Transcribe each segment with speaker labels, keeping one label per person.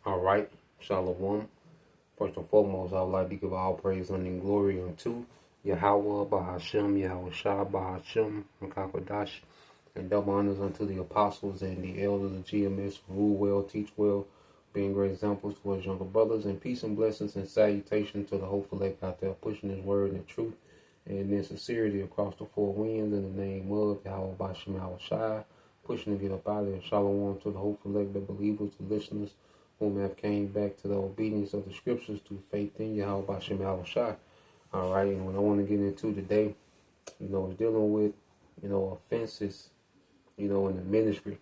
Speaker 1: All right, Shalom. First and foremost, I would like to give all praise and glory unto Yahweh, Bahashem, Yahweh Shah, Bahashem, and Kakadash, and double honors unto the apostles and the elders of GMS who rule well, teach well, being great examples towards younger brothers, and peace and blessings and salutation to the hopeful elect out there pushing his word and truth and in sincerity across the four winds in the name of Yahweh, Bahashem, Yahweh Shah, pushing to get up out of there. Shalom to the hopeful elect, the believers, the listeners, whom have came back to the obedience of the scriptures through faith in Yahweh Bashem Yahweh Shai. All right, and what I want to get into today, is dealing with, offenses, in the ministry,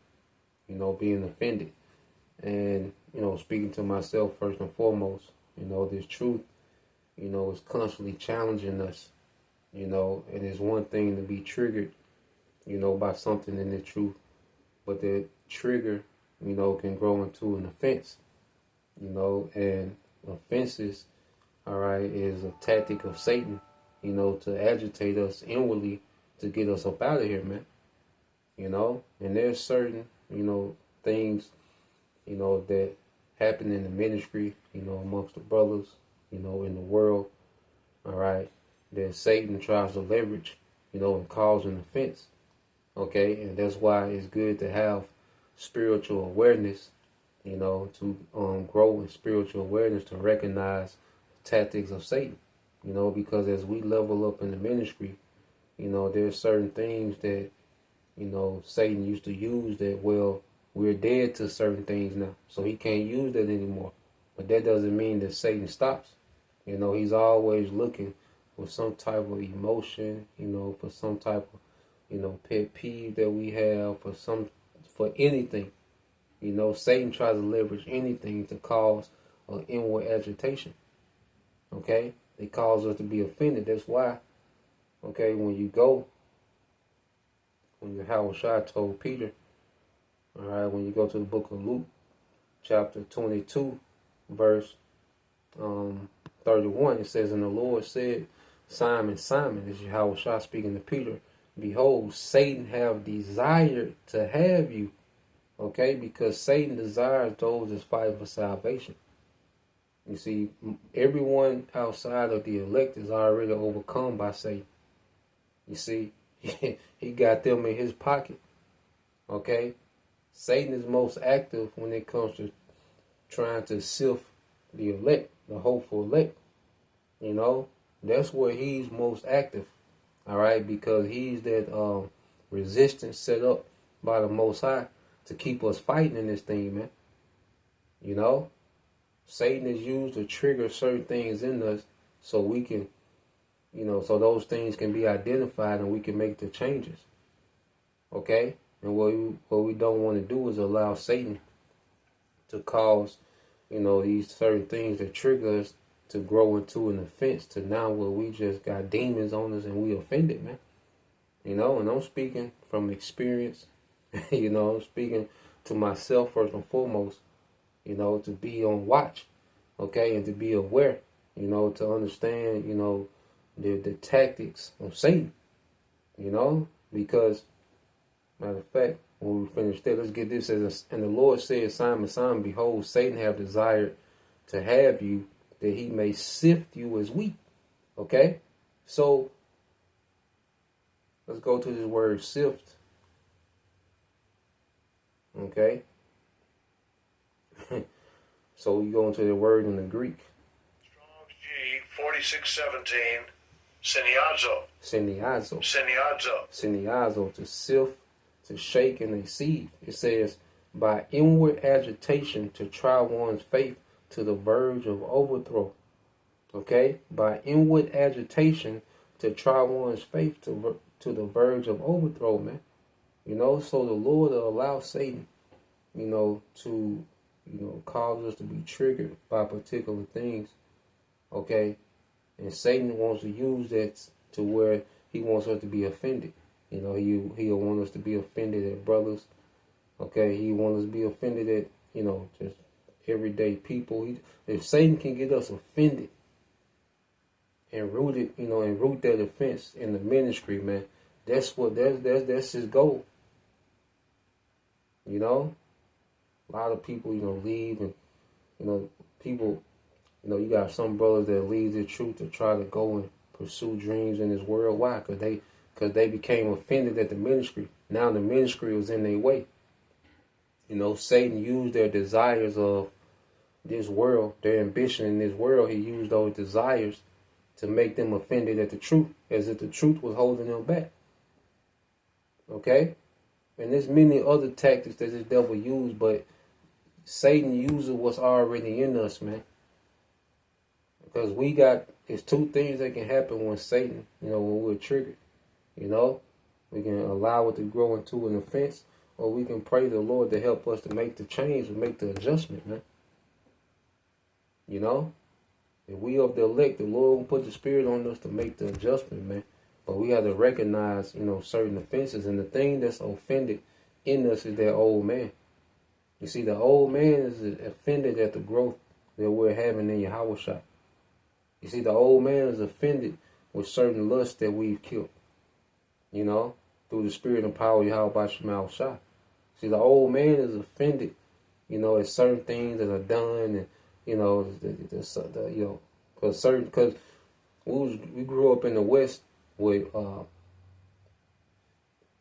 Speaker 1: being offended. And, speaking to myself first and foremost, this truth, is constantly challenging us. It is one thing to be triggered, by something in the truth, but that trigger, can grow into an offense. And offenses, all right, is a tactic of Satan, to agitate us inwardly to get us up out of here, man. And there's certain, things, that happen in the ministry, amongst the brothers, in the world, all right, that Satan tries to leverage, and cause an offense, okay? And that's why it's good to have spiritual awareness, to grow in spiritual awareness, to recognize the tactics of Satan, because as we level up in the ministry, there's certain things that, Satan used to use that, well, we're dead to certain things now, so he can't use that anymore. But that doesn't mean that Satan stops. He's always looking for some type of emotion, for some type of, pet peeve that we have, for anything. Satan tries to leverage anything to cause an inward agitation. Okay? It causes us to be offended. That's why, okay, when Yahweh Shai told Peter, all right, when you go to the book of Luke, chapter 22, verse 31, it says, "And the Lord said, Simon, Simon," this is Yahweh Shai speaking to Peter, "Behold, Satan have desired to have you." Okay, because Satan desires those that fight for salvation. You see, everyone outside of the elect is already overcome by Satan. You see, he got them in his pocket. Okay, Satan is most active when it comes to trying to sift the elect, the hopeful elect. That's where he's most active. All right, because he's that resistance set up by the Most High to keep us fighting in this thing, man. Satan is used to trigger certain things in us so we can, so those things can be identified and we can make the changes. Okay? And what we don't want to do is allow Satan to cause, these certain things that trigger us to grow into an offense to now where we just got demons on us and we offended, man. And I'm speaking from experience. I'm speaking to myself first and foremost, to be on watch, okay, and to be aware, to understand, the tactics of Satan, because, matter of fact, when we finish that, let's get this as and the Lord said, "Simon, Simon, behold, Satan have desired to have you, that he may sift you as wheat." Okay, so let's go to this word sift. Okay. So we go into the word in the Greek.
Speaker 2: Strong's G 4617, siniazo.
Speaker 1: Siniazo.
Speaker 2: Siniazo.
Speaker 1: Siniazo, to sift, to shake, and to sieve. It says, by inward agitation to try one's faith to the verge of overthrow. Okay? By inward agitation to try one's faith to the verge of overthrow, man. So the Lord will allow Satan, to, cause us to be triggered by particular things, okay? And Satan wants to use that to where he wants us to be offended. He'll want us to be offended at brothers, okay? He wants us to be offended at, just everyday people. If Satan can get us offended and root it, and root that offense in the ministry, man, that's his goal. A lot of people, leave, and people, you got some brothers that leave the truth to try to go and pursue dreams in this world. Why? Because they became offended at the ministry. Now the ministry was in their way. Satan used their desires of this world, their ambition in this world. He used those desires to make them offended at the truth, as if the truth was holding them back. Okay? And there's many other tactics that this devil used, but Satan uses what's already in us, man. Because it's two things that can happen when Satan, when we're triggered. We can allow it to grow into an offense, or we can pray to the Lord to help us to make the change and make the adjustment, man. If we of the elect, the Lord will put the spirit on us to make the adjustment, man. But we have to recognize, certain offenses. And the thing that's offended in us is that old man. You see, the old man is offended at the growth that we're having in Yahushua. You see, the old man is offended with certain lusts that we've killed, through the spirit and power of Yahweh Shema Shah. See, the old man is offended, at certain things that are done, and because we grew up in the West with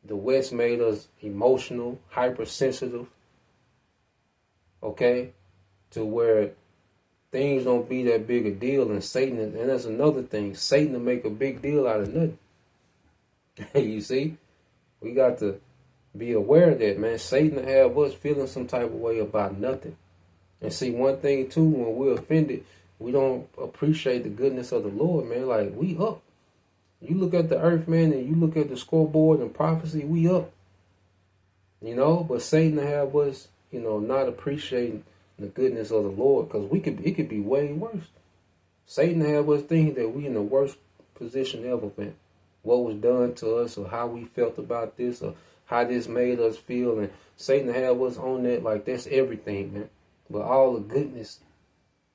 Speaker 1: the West made us emotional, hypersensitive, okay, to where things don't be that big a deal, and and that's another thing. Satan will make a big deal out of nothing. You see, we got to be aware of that, man. Satan will have us feeling some type of way about nothing. And see, one thing too, when we're offended, we don't appreciate the goodness of the Lord, man. Like, we up. You look at the earth, man, and you look at the scoreboard and prophecy, we up. But Satan will have us, not appreciating the goodness of the Lord, because it could be way worse. Satan will have us thinking that we in the worst position ever, man. What was done to us, or how we felt about this, or how this made us feel, and Satan will have us on that like that's everything, man. But all the goodness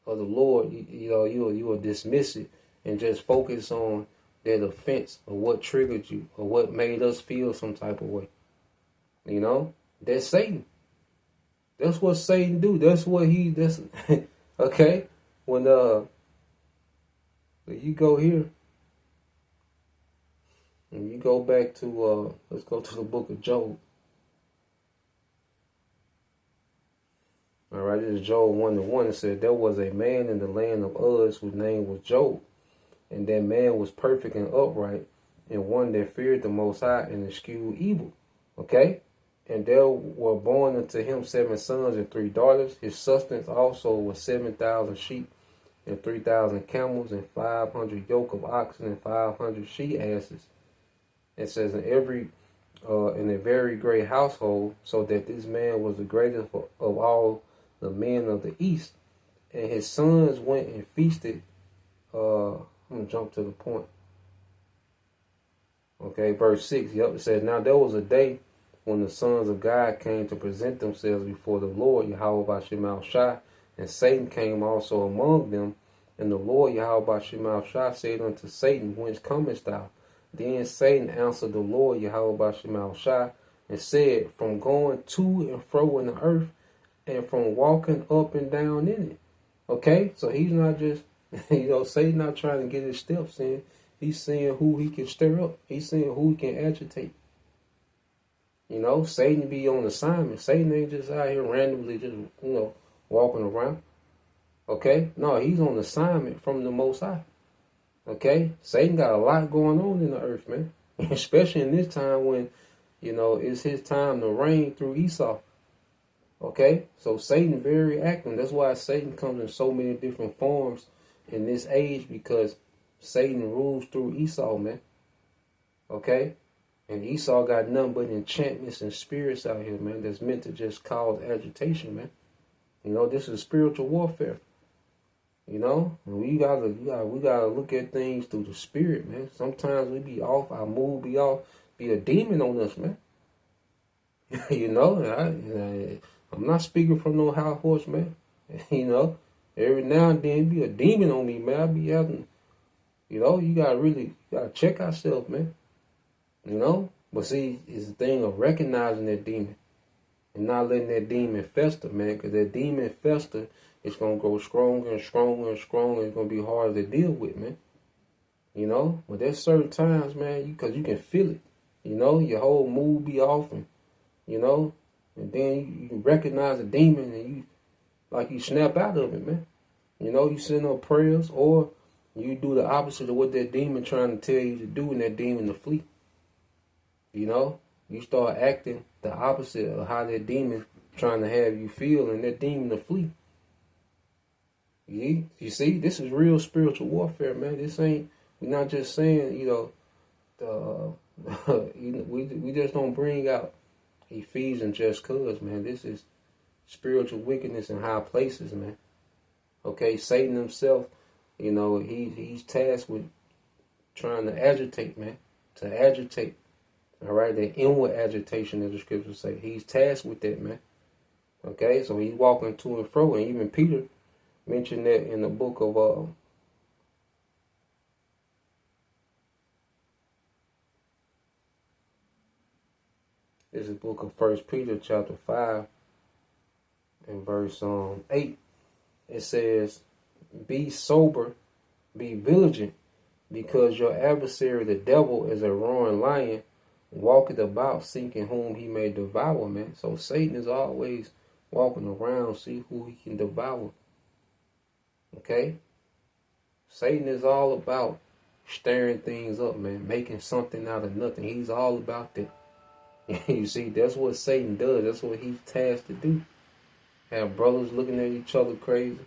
Speaker 1: of the Lord, you will dismiss it and just focus on that offense, or what triggered you, or what made us feel some type of way. That's Satan. That's what Satan do. That's okay. When you go here, and you go back to let's go to the book of Job. All right, this is Job 1:1. It said, there was a man in the land of Uz whose name was Job. And that man was perfect and upright, and one that feared the Most High and eschewed evil. Okay? And there were born unto him 7 sons and 3 daughters. His substance also was 7,000 sheep and 3,000 camels and 500 yoke of oxen and 500 she asses. It says in a very great household, so that this man was the greatest of all the men of the east. And his sons went and feasted. I'm going to jump to the point. Okay, verse 6. Yep, it says, now there was a day when the sons of God came to present themselves before the Lord, Yahweh Bashim Shai, and Satan came also among them. And the Lord, Yahweh Bashim Shai, said unto Satan, whence comest thou? Then Satan answered the Lord, Yahweh Bashim Shai, and said, from going to and fro in the earth, and from walking up and down in it. Okay, so he's not just, Satan not trying to get his steps in. He's seeing who he can stir up. He's seeing who he can agitate. Satan be on assignment. Satan ain't just out here randomly just, walking around. Okay? No, he's on assignment from the Most High. Okay? Satan got a lot going on in the earth, man. Especially in this time when, it's his time to reign through Esau. Okay? So Satan very active. That's why Satan comes in so many different forms in this age, because Satan rules through Esau, man. Okay? And Esau got nothing but enchantments and spirits out here, man, that's meant to just cause agitation, man. This is spiritual warfare. And we gotta look at things through the spirit, man. Sometimes we be off, our mood be off, be a demon on us, man. I'm not speaking from no high horse, man. Every now and then be a demon on me, man. I be having, you gotta check ourselves, man. But see, it's the thing of recognizing that demon. and not letting that demon fester, man, because that demon fester, it's going to grow stronger and stronger and stronger. It's going to be hard to deal with, man. You know, but there's certain times, man, because you can feel it. You know, your whole mood be off, and you know, and then you recognize a demon, and you snap out of it, man. You know, you send up prayers, or you do the opposite of what that demon trying to tell you to do, and that demon to flee. You know, you start acting the opposite of how that demon trying to have you feel, and that demon to flee. You see, this is real spiritual warfare, man. This ain't, we're not just saying, you know, we just don't bring out Ephesians just cause, man. This is spiritual wickedness in high places, man. Okay, Satan himself, you know, he's tasked with trying to agitate, man. To agitate. All right, the inward agitation, as the scriptures say. He's tasked with that, man. Okay, so he's walking to and fro, and even Peter mentioned that in the book of this is the book of 1 Peter chapter 5 and verse 8. It says, "Be sober, be vigilant, because your adversary the devil is a roaring lion, walketh about seeking whom he may devour," man. So Satan is always walking around, see who he can devour. Okay? Satan is all about stirring things up, man, making something out of nothing. He's all about that. You see, that's what Satan does. That's what he's tasked to do. Have brothers looking at each other crazy.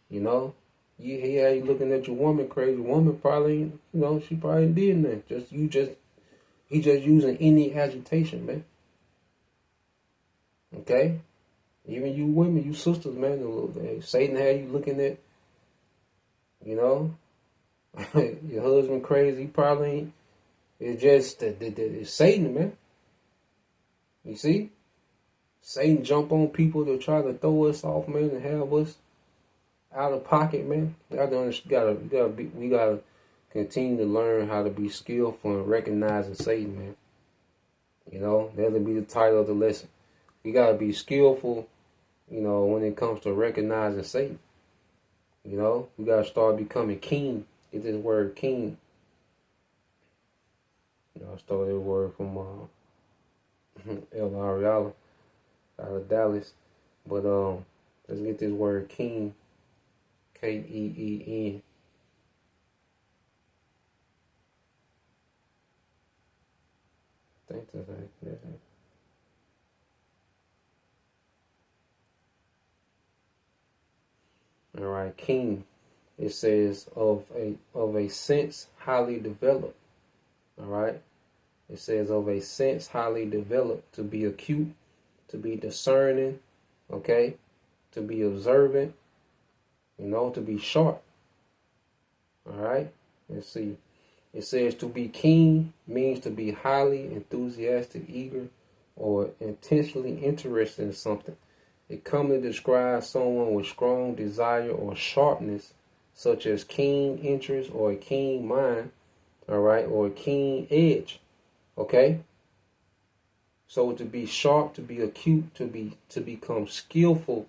Speaker 1: You know? You hear you looking at your woman crazy. Woman probably, you know, she probably did nothing. He just using any agitation, man. Okay? Even you women, you sisters, man, Satan had you looking at, you know, your husband crazy. He probably ain't. It's just it's Satan, man. You see? Satan jump on people to try to throw us off, man, and have us out of pocket, man. We gotta continue to learn how to be skillful in recognizing Satan, man. You know, that'll be the title of the lesson. We gotta be skillful, you know, when it comes to recognizing Satan. You know, we gotta start becoming keen. Get this word keen. You know, I stole that word from El Ariala out of Dallas. But let's get this word keen. K-E-E-N. I think that's it. All right, keen. It says of a sense highly developed. All right. It says of a sense highly developed, to be acute, to be discerning, okay, to be observant, you know, to be sharp. All right. Let's see. It says to be keen means to be highly enthusiastic, eager, or intentionally interested in something. It commonly describes someone with strong desire or sharpness, such as keen interest or a keen mind, all right, or a keen edge, okay? So to be sharp, to be acute, to become skillful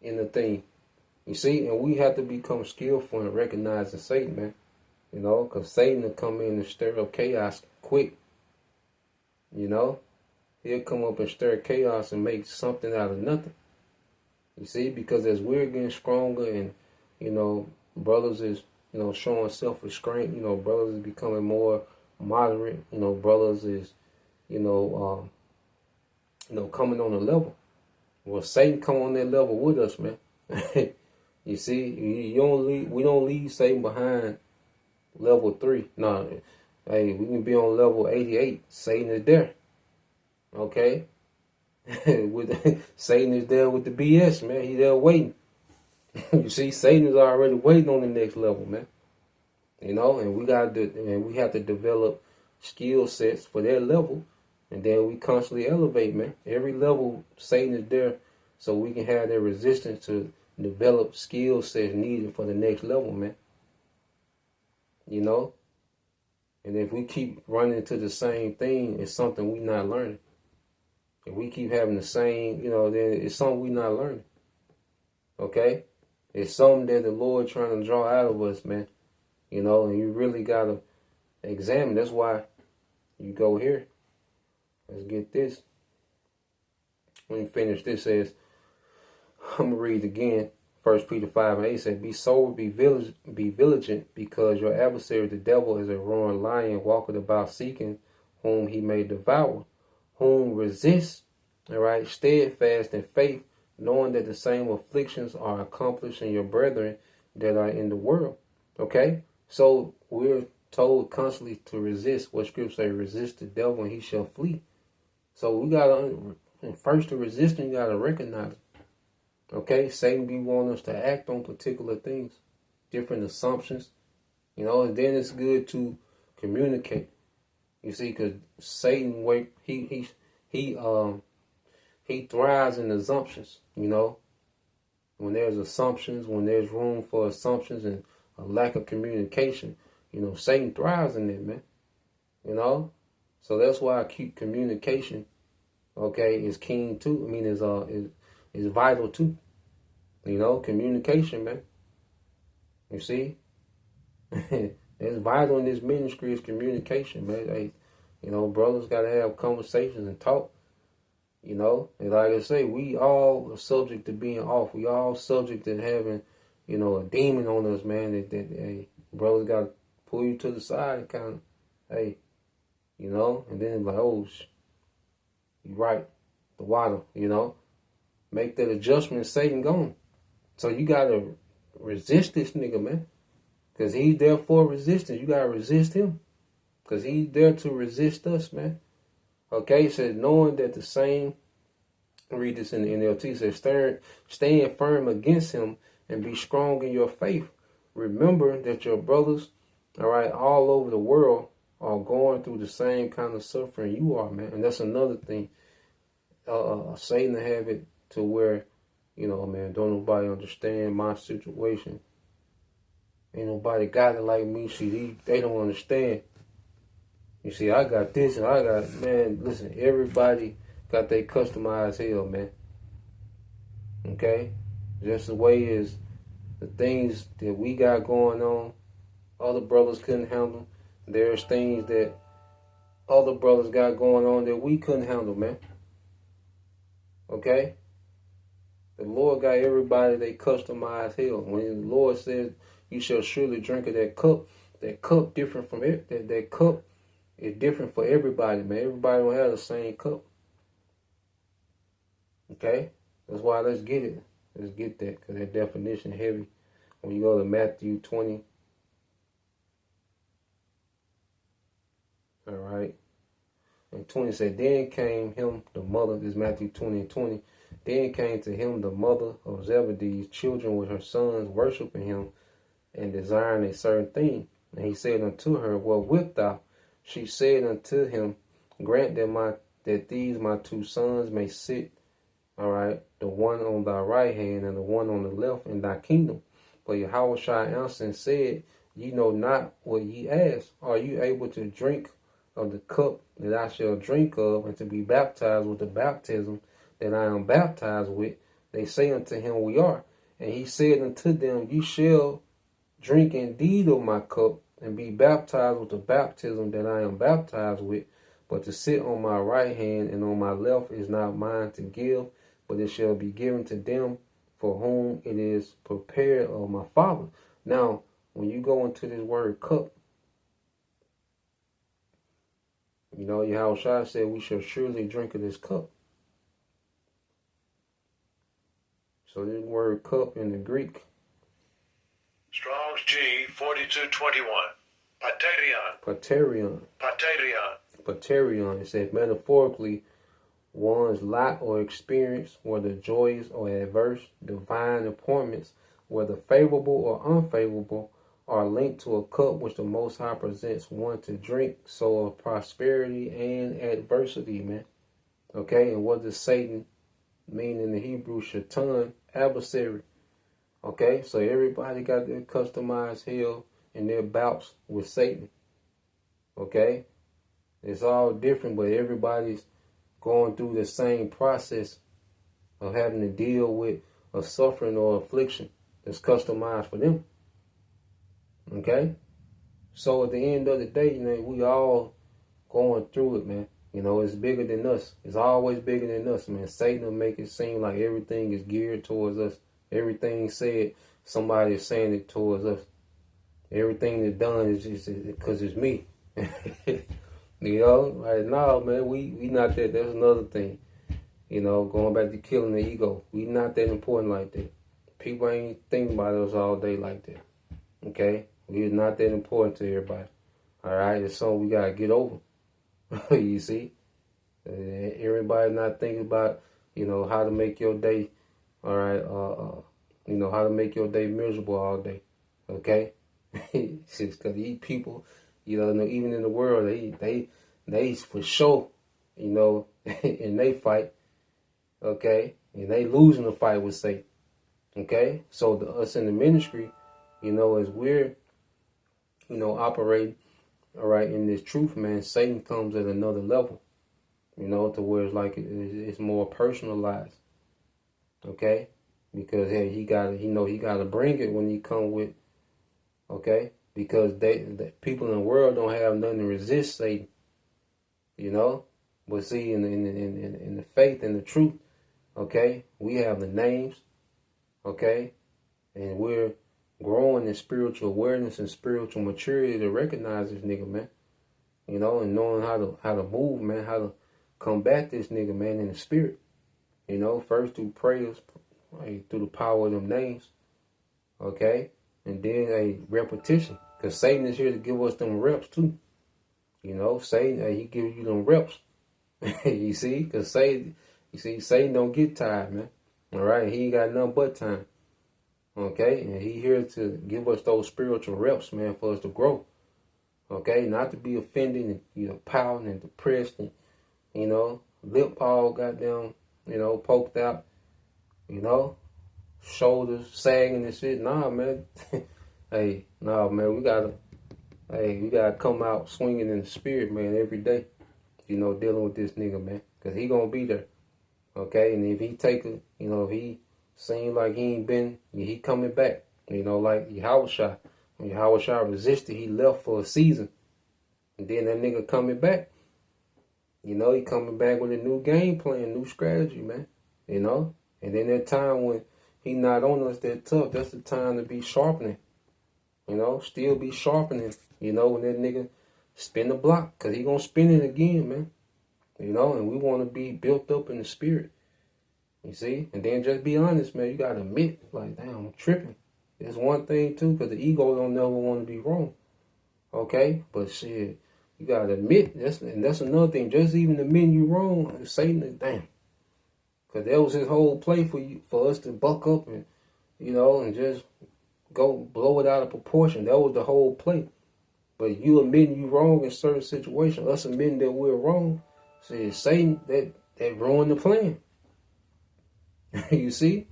Speaker 1: in the thing. You see, and we have to become skillful in recognizing Satan, man. You know, because Satan will come in and stir up chaos quick. You know, he'll come up and stir chaos and make something out of nothing. You see, because as we're getting stronger and, you know, brothers is, you know, showing self-restraint, you know, brothers is becoming more moderate, you know, brothers is, you know, coming on a level. Well, Satan come on that level with us, man. You see, we don't leave Satan behind level 3. No, hey, we can be on level 88. Satan is there. Okay? Satan is there with the BS, man. He's there waiting. You see, Satan is already waiting on the next level, man. You know, and we have to develop skill sets for their level, and then we constantly elevate, man. Every level, Satan is there, so we can have that resistance to develop skill sets needed for the next level, man. You know, and if we keep running into the same thing, it's something we're not learning. If we keep having the same, then it's something we're not learning. Okay? It's something that the Lord trying to draw out of us, man. And you really got to examine. That's why you go here. Let's get this. When you finish, this says, I'm going to read again. 1 Peter 5:8 said, Be sober, be vigilant, because your adversary, the devil, is a roaring lion, walking about seeking whom he may devour, whom resist, all right, steadfast in faith, knowing that the same afflictions are accomplished in your brethren that are in the world. Okay? So we're told constantly to resist. What scripture say, resist the devil and he shall flee. So we got to, first to resist him, you got to recognize it. Okay? Satan be wanting us to act on particular things, different assumptions, and then it's good to communicate. You see, because Satan, he thrives in assumptions, When there's assumptions, when there's room for assumptions and a lack of communication, Satan thrives in that, man. So that's why I keep communication, okay, is keen too. I mean, is vital too. Communication, man. You see? It's vital in this ministry is communication, man. Hey, brothers got to have conversations and talk. And like I say, we all are subject to being off. We all subject to having, a demon on us, man. That hey, brothers got to pull you to the side and kind of, hey, and then like, oh, you right, the water, make that adjustment. Satan gone. So you got to resist this nigga, man. Because he's there for resistance. You got to resist him. Because he's there to resist us, man. Okay, it says, knowing that the same, read this in the NLT, it says, stand firm against him and be strong in your faith. Remember that your brothers, all right, all over the world are going through the same kind of suffering you are, man. And that's another thing. Satan have it to where, man, don't nobody understand my situation. Ain't nobody got it like me. See, they don't understand. You see, I got this and I got, man, listen, everybody got their customized hell, man. Okay? Just the way is the things that we got going on, other brothers couldn't handle. There's things that other brothers got going on that we couldn't handle, man. Okay? The Lord got everybody they customized hell. When the Lord says, you shall surely drink of that cup different from it, that cup is different for everybody, man. Everybody don't have the same cup. Okay? That's why let's get it. Let's get that, because that definition heavy. When you go to Matthew 20. All right. And 20 said, then came him the mother, this is Matthew 20 and 20. Then came to him the mother of Zebedee's children with her sons, worshiping him and desiring a certain thing. And he said unto her, what wilt thou? She said unto him, grant that these my two sons may sit, all right, the one on thy right hand and the one on the left in thy kingdom. But Yahushua answered and said, ye know not what ye ask. Are you able to drink of the cup that I shall drink of, and to be baptized with the baptism that I am baptized with? They say unto him, we are. And he said unto them, ye shall drink indeed of my cup, and be baptized with the baptism that I am baptized with. But to sit on my right hand and on my left is not mine to give, but it shall be given to them for whom it is prepared of my Father. Now, when you go into this word cup, Yahushua said we shall surely drink of this cup. So this word cup in the Greek,
Speaker 2: Strong's G 4221. Paterion.
Speaker 1: Paterion. It says metaphorically, one's lot or experience, whether joyous or adverse, divine appointments, whether favorable or unfavorable, are linked to a cup which the Most High presents one to drink. So of prosperity and adversity, man. Okay, and what does Satan mean in the Hebrew? Shaitan, adversary. Okay, so everybody got their customized hell and their bouts with Satan. Okay, it's all different, but everybody's going through the same process of having to deal with a suffering or affliction that's customized for them. Okay? So at the end of the day, we all going through it, man. It's bigger than us. It's always bigger than us, man. Satan will make it seem like everything is geared towards us. Everything said, somebody is saying it towards us. Everything that's done is just because it's me. Like, no, man, we not that. That's another thing. Going back to killing the ego. We not that important like that. People ain't thinking about us all day like that. Okay? We are not that important to everybody. All right? It's something we got to get over. You see? Everybody not thinking about, how to make your day, all right? How to make your day miserable all day. Okay? Because these people, even in the world, they for sure, and they fight. Okay? And they losing the fight with Satan. Okay? So us in the ministry, as we're, operating, all right, in this truth, man, Satan comes at another level, to where it's like it's more personalized. Okay? Because hey, he gotta bring it when he come with, okay? Because the people in the world don't have nothing to resist Satan. But see, in the faith and the truth, okay, we have the names, okay, and we're growing in spiritual awareness and spiritual maturity to recognize this nigga, man. And knowing how to move, man, how to combat this nigga, man, in the spirit. First through prayers, through the power of them names, okay, and then a repetition, because Satan is here to give us them reps too. Satan, he gives you them reps. You see, because Satan don't get tired, man. All right, he ain't got nothing but time. Okay, and he here to give us those spiritual reps, man, for us to grow. Okay, not to be offended and pouting and depressed and lip all goddamn poked out, shoulders sagging and shit. Nah, man. Hey, nah, man. We gotta come out swinging in the spirit, man, every day. Dealing with this nigga, man, cause he gonna be there. Okay, and if he if he seem like he ain't been, he coming back. Like Yahushua. When Yahushua resisted, he left for a season. And then that nigga coming back. He coming back with a new game plan, new strategy, man. And then that time when he not on us that tough, that's the time to be sharpening. Still be sharpening, when that nigga spin the block. Because he going to spin it again, man. And we want to be built up in the spirit. You see? And then just be honest, man. You got to admit, like, damn, I'm tripping. It's one thing, too, because the ego don't never want to be wrong. Okay? But shit, you got to admit, that's another thing. Just even admitting you wrong, Satan, damn. Because that was his whole play for us to buck up and, and just go blow it out of proportion. That was the whole play. But you admitting you wrong in certain situations, us admitting that we're wrong, see, Satan, that ruined the plan. You see?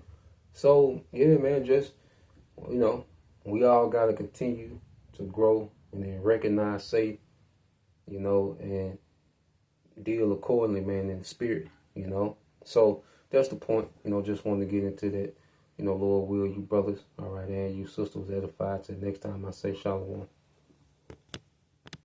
Speaker 1: So, yeah, man, just, we all got to continue to grow and then recognize Satan, and deal accordingly, man, in the spirit, So, that's the point, just wanted to get into that. Lord will, you brothers, all right, and you sisters edified. Till next time I say shalom.